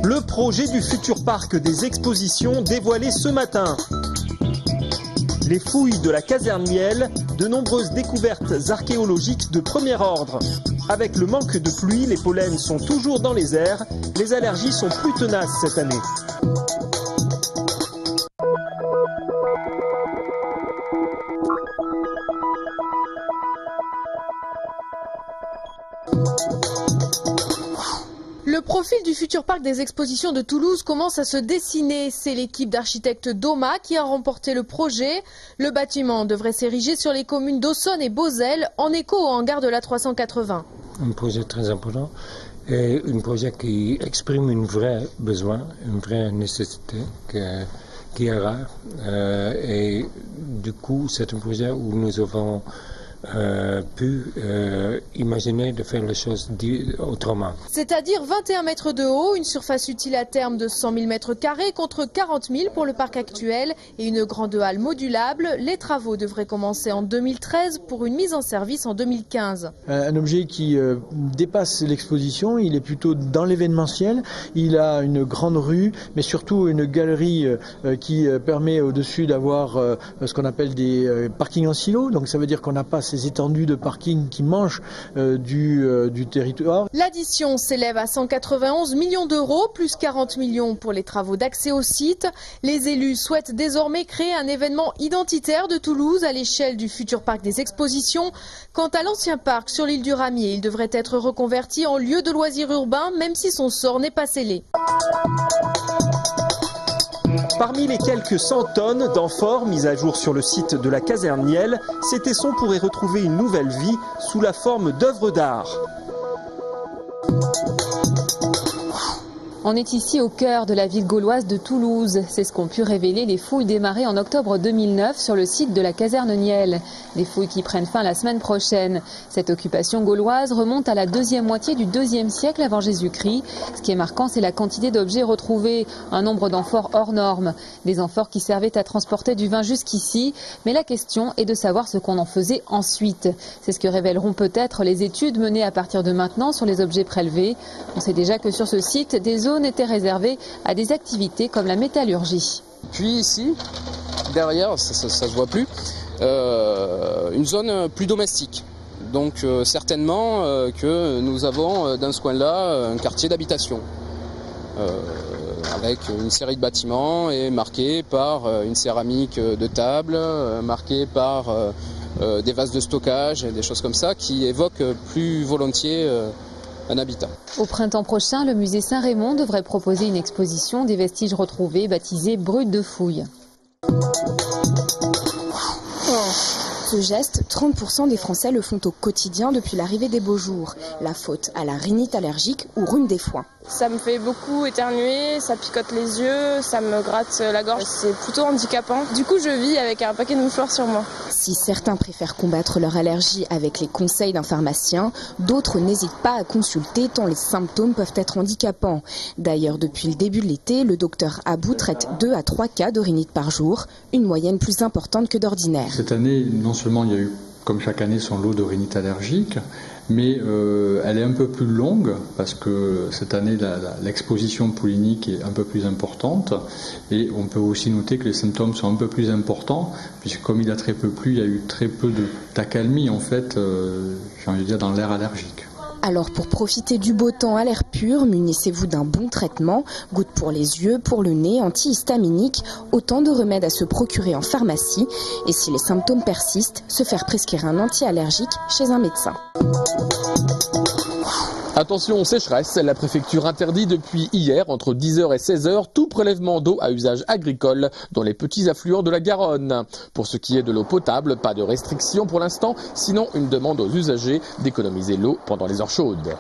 Le projet du futur parc des expositions dévoilé ce matin. Les fouilles de la caserne Niel, de nombreuses découvertes archéologiques de premier ordre. Avec le manque de pluie, les pollens sont toujours dans les airs. Les allergies sont plus tenaces cette année. Le profil du futur parc des expositions de Toulouse commence à se dessiner. C'est l'équipe d'architectes Doma qui a remporté le projet. Le bâtiment devrait s'ériger sur les communes d'Aussonne et Beauzelle, en écho au hangar de l'A380. Un projet très important et un projet qui exprime un vrai besoin, une vraie nécessité qui est rare. Et du coup, c'est un projet où nous avons pu imaginer de faire les choses autrement. C'est-à-dire 21 mètres de haut, une surface utile à terme de 100 000 mètres carrés contre 40 000 pour le parc actuel et une grande halle modulable. Les travaux devraient commencer en 2013 pour une mise en service en 2015. Un objet qui dépasse l'exposition, il est plutôt dans l'événementiel. Il a une grande rue, mais surtout une galerie qui permet au-dessus d'avoir ce qu'on appelle des parkings en silo. Donc ça veut dire qu'on n'a pas ces étendues de parking qui mangent du territoire. L'addition s'élève à 191 millions d'euros, plus 40 millions pour les travaux d'accès au site. Les élus souhaitent désormais créer un événement identitaire de Toulouse à l'échelle du futur parc des expositions. Quant à l'ancien parc sur l'île du Ramier, il devrait être reconverti en lieu de loisirs urbains, même si son sort n'est pas scellé. Parmi les quelques 100 tonnes d'amphores mises à jour sur le site de la caserne Niel, ces tessons pourraient retrouver une nouvelle vie sous la forme d'œuvres d'art. On est ici au cœur de la ville gauloise de Toulouse. C'est ce qu'ont pu révéler les fouilles démarrées en octobre 2009 sur le site de la caserne Niel. Des fouilles qui prennent fin la semaine prochaine. Cette occupation gauloise remonte à la deuxième moitié du IIe siècle avant Jésus-Christ. Ce qui est marquant, c'est la quantité d'objets retrouvés, un nombre d'amphores hors norme. Des amphores qui servaient à transporter du vin jusqu'ici. Mais la question est de savoir ce qu'on en faisait ensuite. C'est ce que révéleront peut-être les études menées à partir de maintenant sur les objets prélevés. On sait déjà que sur ce site, des zones étaient réservées à des activités comme la métallurgie. Puis ici, derrière, ça se voit plus, une zone plus domestique. Donc certainement que nous avons dans ce coin-là un quartier d'habitation. Avec une série de bâtiments et marqués par une céramique de table, marqués par des vases de stockage, des choses comme ça qui évoquent plus volontiers un habitat. Au printemps prochain, le musée Saint-Raymond devrait proposer une exposition des vestiges retrouvés baptisée Brut de fouilles. Ce geste, 30% des Français le font au quotidien depuis l'arrivée des beaux jours. La faute à la rhinite allergique ou rhume des foins. Ça me fait beaucoup éternuer, ça picote les yeux, ça me gratte la gorge. C'est plutôt handicapant. Du coup, je vis avec un paquet de mouchoirs sur moi. Si certains préfèrent combattre leur allergie avec les conseils d'un pharmacien, d'autres n'hésitent pas à consulter tant les symptômes peuvent être handicapants. D'ailleurs, depuis le début de l'été, le docteur Abou traite 2 à 3 cas de rhinite par jour, une moyenne plus importante que d'ordinaire. Cette année, non seulement il y a eu, comme chaque année, son lot de rhinite allergique, mais elle est un peu plus longue parce que cette année l'exposition pollinique est un peu plus importante et on peut aussi noter que les symptômes sont un peu plus importants puisque comme il a très peu plu, il y a eu très peu d'accalmie en fait, j'ai envie de dire dans l'air allergique. Alors pour profiter du beau temps à l'air pur, munissez-vous d'un bon traitement, gouttes pour les yeux, pour le nez, antihistaminique, autant de remèdes à se procurer en pharmacie. Et si les symptômes persistent, se faire prescrire un anti-allergique chez un médecin. Attention sécheresse, la préfecture interdit depuis hier entre 10h et 16h tout prélèvement d'eau à usage agricole dans les petits affluents de la Garonne. Pour ce qui est de l'eau potable, pas de restriction pour l'instant, sinon une demande aux usagers d'économiser l'eau pendant les heures chaudes.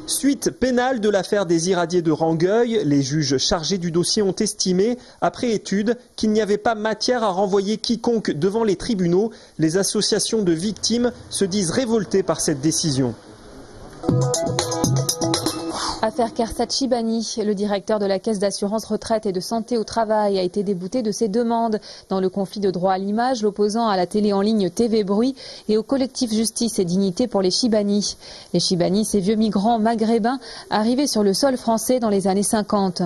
Suite pénale de l'affaire des irradiés de Rangueil, les juges chargés du dossier ont estimé, après étude, qu'il n'y avait pas matière à renvoyer quiconque devant les tribunaux. Les associations de victimes se disent révoltées par cette décision. Affaire Kersat Shibani, le directeur de la Caisse d'assurance retraite et de santé au travail a été débouté de ses demandes dans le conflit de droit à l'image l'opposant à la télé en ligne TV Bruit et au collectif Justice et Dignité pour les Shibani. Les Shibani, ces vieux migrants maghrébins arrivés sur le sol français dans les années 50.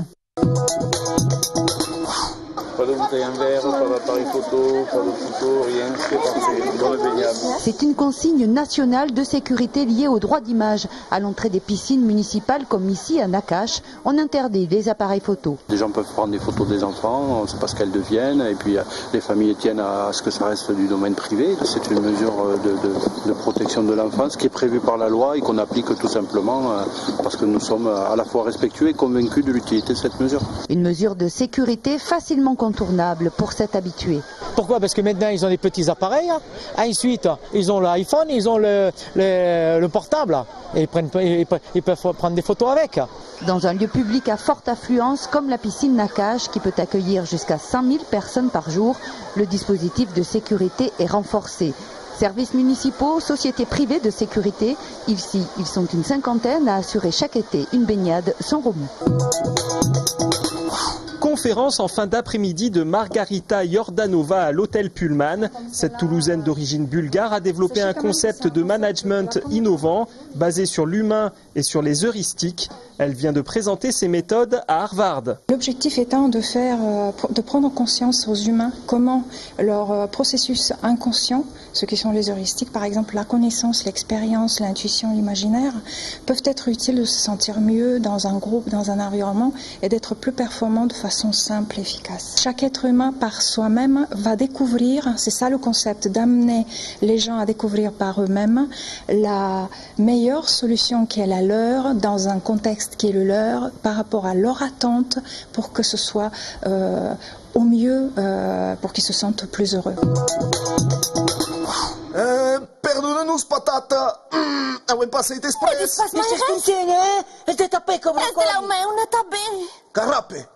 Pas de bouteille en verre, pas d'appareil photo, pas de photo, rien, c'est parti, dans le baignade. C'est une consigne nationale de sécurité liée au droit d'image. À l'entrée des piscines municipales, comme ici à Nakache, on interdit les appareils photo. Les gens peuvent prendre des photos des enfants, on ne sait pas ce qu'elles deviennent, et puis les familles tiennent à ce que ça reste du domaine privé. C'est une mesure de protection de l'enfance qui est prévue par la loi et qu'on applique tout simplement parce que nous sommes à la fois respectueux et convaincus de l'utilité de cette mesure. Une mesure de sécurité facilement contournable pour cet habitué. Pourquoi? Parce que maintenant ils ont des petits appareils, ensuite ils ont l'iPhone, ils ont le portable, et ils peuvent prendre des photos avec. Dans un lieu public à forte affluence comme la piscine Nakache qui peut accueillir jusqu'à 100 000 personnes par jour, le dispositif de sécurité est renforcé. Services municipaux, sociétés privées de sécurité, ici ils sont une cinquantaine à assurer chaque été une baignade sans remous. Conférence en fin d'après-midi de Margarita Yordanova à l'hôtel Pullman. Cette Toulousaine d'origine bulgare a développé un concept de management innovant, basé sur l'humain et sur les heuristiques. Elle vient de présenter ses méthodes à Harvard. L'objectif étant de prendre conscience aux humains comment leur processus inconscient, ce qui sont les heuristiques, par exemple la connaissance, l'expérience, l'intuition, l'imaginaire, peuvent être utiles de se sentir mieux dans un groupe, dans un environnement et d'être plus performant de façon simple et efficace. Chaque être humain par soi-même va découvrir, c'est ça le concept, d'amener les gens à découvrir par eux-mêmes la meilleure solution qui est la leur dans un contexte qui est le leur par rapport à leur attente pour que ce soit au mieux, pour qu'ils se sentent plus heureux. Perdona-nos, patata. Avem passeit express. Estàs conscient, eh? El te tapé, cobra. És de la meu, no està bé. Carrape.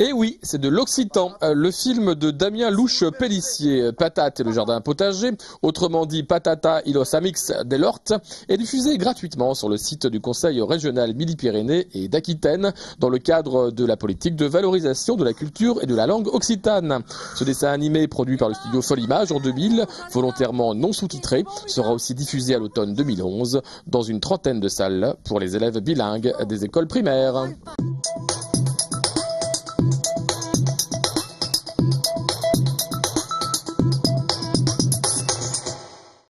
Et oui, c'est de l'occitan, le film de Damien Louche-Pellissier, Patate et le jardin potager, autrement dit Patata y los Amics del Hort, est diffusé gratuitement sur le site du Conseil régional Midi-Pyrénées et d'Aquitaine dans le cadre de la politique de valorisation de la culture et de la langue occitane. Ce dessin animé produit par le studio Folimage en 2000, volontairement non sous-titré, sera aussi diffusé à l'automne 2011 dans une trentaine de salles pour les élèves bilingues des écoles primaires.